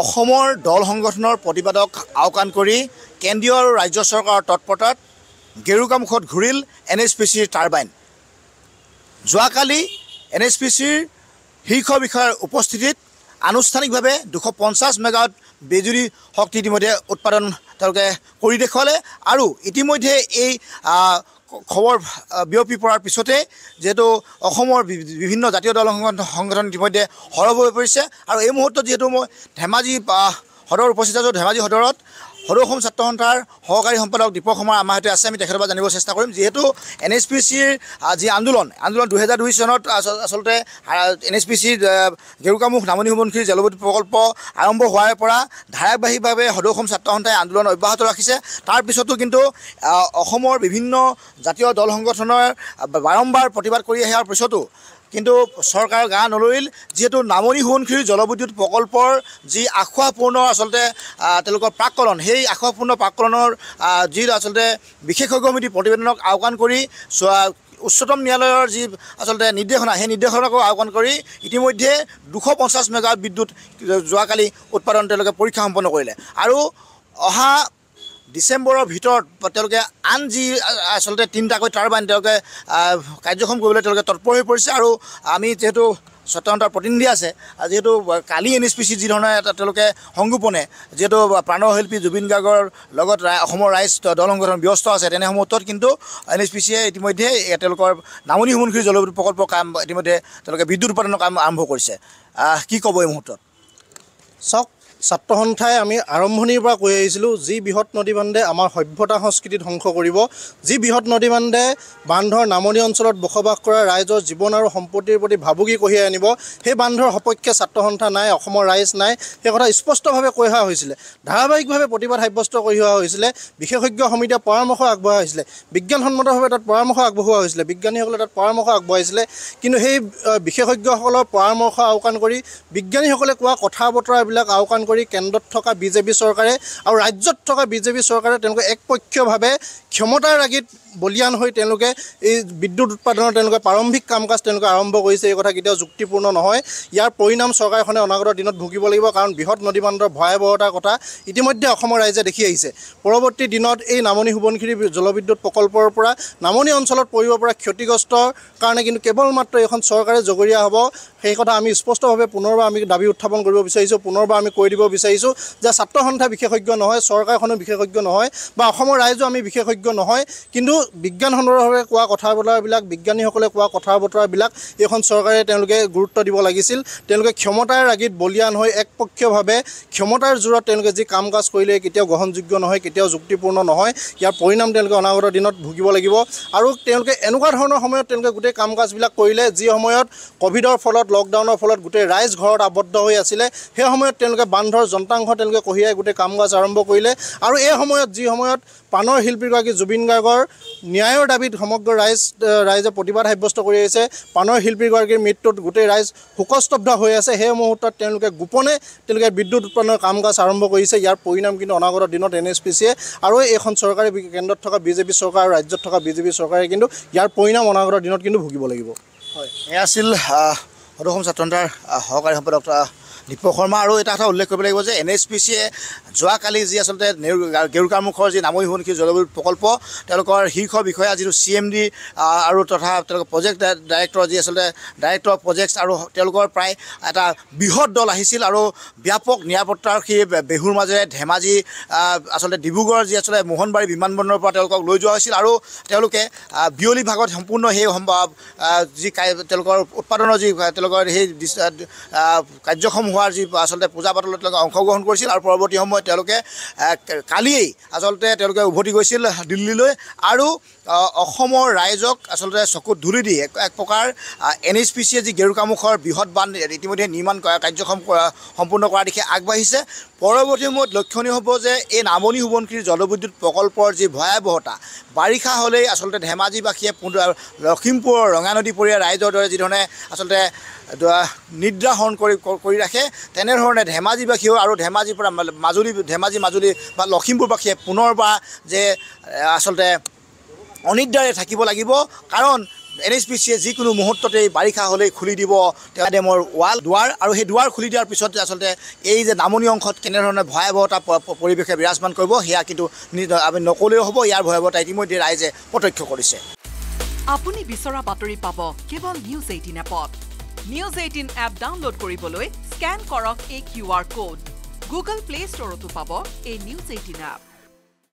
অসমৰ দল সংগঠনৰ প্ৰতিবাদক আওকাণ কৰি কেন্দ্ৰীয় আৰু ৰাজ্য চৰকাৰৰ তৎপৰতাত গেৰুকামুখত ঘূৰিল NHPCৰ টাৰবাইন। যোৱাকালি NHPCৰ শীৰ্ষ বিষয়াৰ উপস্থিতিত আনুষ্ঠানিকভাৱে 250 মেগাৱাট বিজুলী শক্তি ইতিমধ্যে উৎপাদন তেওঁলোকে কৰি দেখুৱালে। আৰু ইতিমধ্যে এই খবৰ বিয়পি পৰাৰ পিছতে যিহেতু অসমৰ বিভিন্ন জাতীয় দল সংগঠন ইতিমধ্যে সৰব হৈ পৰিছে। আৰু এই মুহূৰ্তত যিহেতু মই ধেমাজি সদৰ উপস্থিত আছোঁ, ধেমাজি সদৰত সদৌ অসম ছাত্ৰ সন্থাৰ সহকাৰী সম্পাদক দীপক সমাৰ আমাৰ সৈতে আছে। আমি তেখেতৰ পৰা জানিব চেষ্টা কৰিম, যিহেতু NHPCৰ যি আন্দোলন 2002 চনত আচলতে NHPCৰ গেৰুকামুখ নামনি সোৱণশিৰি জলবিদ্যুৎ প্ৰকল্প আৰম্ভ হোৱাৰ পৰা ধাৰাবাহিকভাৱে সদৌ অসম ছাত্ৰ সন্থাই আন্দোলন অব্যাহত ৰাখিছে। তাৰ পিছতো কিন্তু অসমৰ বিভিন্ন জাতীয় দল সংগঠনৰ বাৰম্বাৰ প্ৰতিবাদ কৰি অহাৰ পিছতো কিন্তু চৰকাৰৰ গা নলৰিল। যিহেতু নামনি সোৱণশিৰি জলবিদ্যুৎ প্ৰকল্পৰ যি আশাপূৰ্ণ আচলতে তেওঁলোকৰ প্ৰাক্কলন, সেই আশাপূৰ্ণ প্ৰাক্কলনৰ যি আচলতে বিশেষজ্ঞ সমিতি প্ৰতিবেদনক আওকাণ কৰি উচ্চতম ন্যায়ালয়ৰ যি আচলতে নিৰ্দেশনা, সেই নিৰ্দেশনাকো আওকাণ কৰি ইতিমধ্যে 250 মেগাৱাট বিদ্যুৎ যোৱাকালি উৎপাদন তেওঁলোকে পৰীক্ষা সম্পন্ন কৰিলে। আৰু অহা ডিচেম্বৰৰ ভিতৰত তেওঁলোকে আন যি আচলতে 3টাকৈ টাৰবাইন তেওঁলোকে কাৰ্যক্ষম কৰিবলৈ তেওঁলোকে তৎপৰ হৈ পৰিছে। আৰু আমি যিহেতু স্বতন্ত্ৰ প্ৰতিনিধি আছে, যিহেতু কালি NHPC যি ধৰণে তেওঁলোকে সংগোপনে যিহেতু প্ৰাণশিল্পী জুবিন গাৰ্গৰ লগত অসমৰ ৰাইজ দল সংগঠন ব্যস্ত আছে, তেনে মুহূৰ্তত কিন্তু NHPCয়ে ইতিমধ্যে তেওঁলোকৰ নামনি সোৱণশিৰি জলবিদ্যুৎ প্ৰকল্পৰ কাম ইতিমধ্যে তেওঁলোকে বিদ্যুৎ উৎপাদনৰ কাম আৰম্ভ কৰিছে। কি ক'ব এই মুহূৰ্তত? চাওক, ছাত্ৰ সন্থাই আমি আৰম্ভণিৰ পৰা কৈ আহিছিলোঁ, যি বৃহৎ নদী বান্ধে আমাৰ সভ্যতা সংস্কৃতি ধ্বংস কৰিব, যি বৃহৎ নদী বান্ধে বান্ধৰ নামনি অঞ্চলত বসবাস কৰা ৰাইজৰ জীৱন আৰু সম্পত্তিৰ প্ৰতি ভাবুকি কঢ়িয়াই আনিব, সেই বান্ধৰ সপক্ষে ছাত্ৰ সন্থা নাই, অসমৰ ৰাইজ নাই, সেই কথা স্পষ্টভাৱে কৈ অহা হৈছিলে। ধাৰাবাহিকভাৱে প্ৰতিবাদ সাব্যস্ত কৰি অহা হৈছিলে। বিশেষজ্ঞ সমিতিয়ে পৰামৰ্শ আগবঢ়োৱা হৈছিলে, বিজ্ঞানসন্মতভাৱে তাত পৰামৰ্শ আগবঢ়োৱা হৈছিলে, বিজ্ঞানীসকলে তাত পৰামৰ্শ আগবঢ়াইছিলে। কিন্তু সেই বিশেষজ্ঞসকলৰ পৰামৰ্শ আওকাণ কৰি বিজ্ঞানীসকলে কোৱা কথা বতৰাবিলাক আওকাণ কৰি কেন্দ্ৰত থকা BJP চৰকাৰে আৰু ৰাজ্যত থকা BJP চৰকাৰে তেওঁলোকে একপক্ষীয়ভাৱে ক্ষমতাৰ ৰাগিত বলিয়ান হৈ তেওঁলোকে এই বিদ্যুৎ উৎপাদনৰ তেওঁলোকে প্ৰাৰম্ভিক কাম কাজ তেওঁলোকে আৰম্ভ কৰিছে। এই কথা কেতিয়াও যুক্তিপূৰ্ণ নহয়। ইয়াৰ পৰিণাম চৰকাৰখনে অনাগত দিনত ভুগিব লাগিব, কাৰণ বৃহৎ নদী বান্ধৰ ভয়াৱহতাৰ কথা ইতিমধ্যে অসমৰ ৰাইজে দেখি আহিছে। পৰৱৰ্তী দিনত এই নামনি সোৱণশিৰি জলবিদ্যুৎ প্ৰকল্পৰ পৰা নামনি অঞ্চলত পৰিব পৰা ক্ষতিগ্ৰস্তৰ কাৰণে কিন্তু কেৱল মাত্ৰ এইখন চৰকাৰে জগৰীয়া হ'ব। সেই কথা আমি স্পষ্টভাৱে পুনৰবাৰ আমি দাবী উত্থাপন কৰিব বিচাৰিছোঁ, পুনৰবাৰ আমি কৈ দিব বিচাৰিছোঁ যে ছাত্ৰ সন্থা বিশেষজ্ঞ নহয়, চৰকাৰখনো বিশেষজ্ঞ নহয়, বা অসমৰ ৰাইজো আমি বিশেষজ্ঞ নহয়। কিন্তু বিজ্ঞানসন্মতভাৱে কোৱা কথা বতৰাবিলাক, বিজ্ঞানীসকলে কোৱা কথা বতৰাবিলাক এইখন চৰকাৰে তেওঁলোকে গুৰুত্ব দিব লাগিছিল। তেওঁলোকে ক্ষমতাৰ ৰাগিত বলিয়ান হৈ একপক্ষীয়ভাৱে ক্ষমতাৰ জোৰত তেওঁলোকে যি কাম কাজ কৰিলে কেতিয়াও গ্ৰহণযোগ্য নহয়, কেতিয়াও যুক্তিপূৰ্ণ নহয়। ইয়াৰ পৰিণাম তেওঁলোকে অনাগত দিনত ভুগিব লাগিব। আৰু তেওঁলোকে এনেকুৱা ধৰণৰ সময়ত তেওঁলোকে গোটেই কাম কাজবিলাক কৰিলে, যি সময়ত ক'ভিডৰ ফলত, লকডাউনৰ ফলত গোটেই ৰাইজ ঘৰত আবদ্ধ হৈ আছিলে, সেই সময়ত তেওঁলোকে বান্ধৰ যন্ত্ৰাংশ তেওঁলোকে কঢ়িয়াই গোটেই কাম কাজ আৰম্ভ কৰিলে। আৰু এই সময়ত যি সময়ত প্ৰাণৰ শিল্পীগৰাকী জুবিন গাৰ্গৰ ন্যায়ৰ দাবীত সমগ্ৰ ৰাইজে প্ৰতিবাদ সাব্যস্ত কৰি আহিছে, প্ৰাণৰ শিল্পীগৰাকীৰ মৃত্যুত গোটেই ৰাইজ শোকস্তব্ধ হৈ আছে, সেই মুহূৰ্তত তেওঁলোকে গোপনে তেওঁলোকে বিদ্যুৎ উৎপাদনৰ কাম কাজ আৰম্ভ কৰিছে। ইয়াৰ পৰিণাম কিন্তু অনাগত দিনত NHPCয়ে আৰু এইখন চৰকাৰে কেন্দ্ৰত থকা BJP চৰকাৰ আৰু ৰাজ্যত থকা BJP চৰকাৰে কিন্তু ইয়াৰ পৰিণাম অনাগত দিনত কিন্তু ভুগিব লাগিব। হয়, এয়া আছিল সদৌ অসম ছাত্ৰ সন্থাৰ সহকাৰী সম্পাদক দীপক শৰ্মা। আৰু এটা কথা উল্লেখ কৰিব লাগিব যে NHPCয়ে যোৱাকালি যি আচলতে গেৰুকামুখৰ যি নামনি সোৱণশিৰি জলবিদ্যুৎ প্ৰকল্প, তেওঁলোকৰ শীৰ্ষ বিষয়া যিটো CMD আৰু তথা তেওঁলোকৰ প্ৰজেক্ট ডাইৰেক্টৰ যি আচলতে ডাইৰেক্টৰ অফ প্ৰজেক্টছ, আৰু তেওঁলোকৰ প্ৰায় এটা বৃহৎ দল আহিছিল। আৰু ব্যাপক নিৰাপত্তাৰক্ষী বেহুৰ মাজেৰে ধেমাজি আচলতে ডিব্ৰুগড়ৰ যি আচলতে মোহনবাৰী বিমানবন্দৰৰ পৰা তেওঁলোকক লৈ যোৱা হৈছিল। আৰু তেওঁলোকে বিয়লি ভাগত সম্পূৰ্ণ সেই যি তেওঁলোকৰ উৎপাদনৰ যি তেওঁলোকৰ সেই কাৰ্যক্ষম হোৱাৰ যি আচলতে পূজা পাতলত তেওঁলোকে অংশগ্ৰহণ কৰিছিল। আৰু পৰৱৰ্তী সময়ত তেওঁলোকে কালিয়েই আচলতে তেওঁলোকে উভতি গৈছিল দিল্লীলৈ। আৰু অসমৰ ৰাইজক আচলতে চকুত ধুলি দি এক প্ৰকাৰ NHPCয়ে যি গেৰুকামুখৰ বৃহৎ বান্ধ ইতিমধ্যে নিৰ্মাণ কাৰ্যক্ষম সম্পূৰ্ণ কৰাৰ দিশে আগবাঢ়িছে। পৰৱৰ্তী সময়ত লক্ষণীয় হ'ব যে এই নামনি সোৱণশিৰি জলবিদ্যুৎ প্ৰকল্পৰ যি ভয়াৱহতা, বাৰিষা হ'লেই আচলতে ধেমাজিবাসীয়ে লখিমপুৰৰ ৰঙানদী পৰীয়া ৰাইজৰ দৰে যিধৰণে আচলতে নিদ্ৰা হৰণ কৰি ৰাখে, তেনেধৰণে ধেমাজিবাসীয়েও আৰু ধেমাজিৰ পৰা ধেমাজি বা লখিমপুৰবাসীয়ে পুনৰবাৰ যে আচলতে অনিদ্ৰাৰে থাকিব লাগিব। কাৰণ NHPCয়ে যিকোনো মুহূৰ্ততে বাৰিষা হ'লেই খুলি দিব ডেমৰ দুৱাৰ আৰু সেই দুৱাৰ খুলি দিয়াৰ পিছতে আচলতে এই যে নামনি অংশত কেনেধৰণে ভয়াৱহতা পৰিৱেশে বিৰাজমান কৰিব সেয়া কিন্তু আমি নকলেও হ'ব। ইয়াৰ ভয়াৱহতা ইতিমধ্যে ৰাইজে প্ৰত্যক্ষ কৰিছে। আপুনি বিচৰা বাতৰি পাব কেৱল নিউজ 18 এপত। নিউজ 18 এপ ডাউনলোড কৰিবলৈ স্কেন কৰক এই QR কোড। গুগল প্লে ষ্টৰতো পাব এই নিউজ 18 এপ।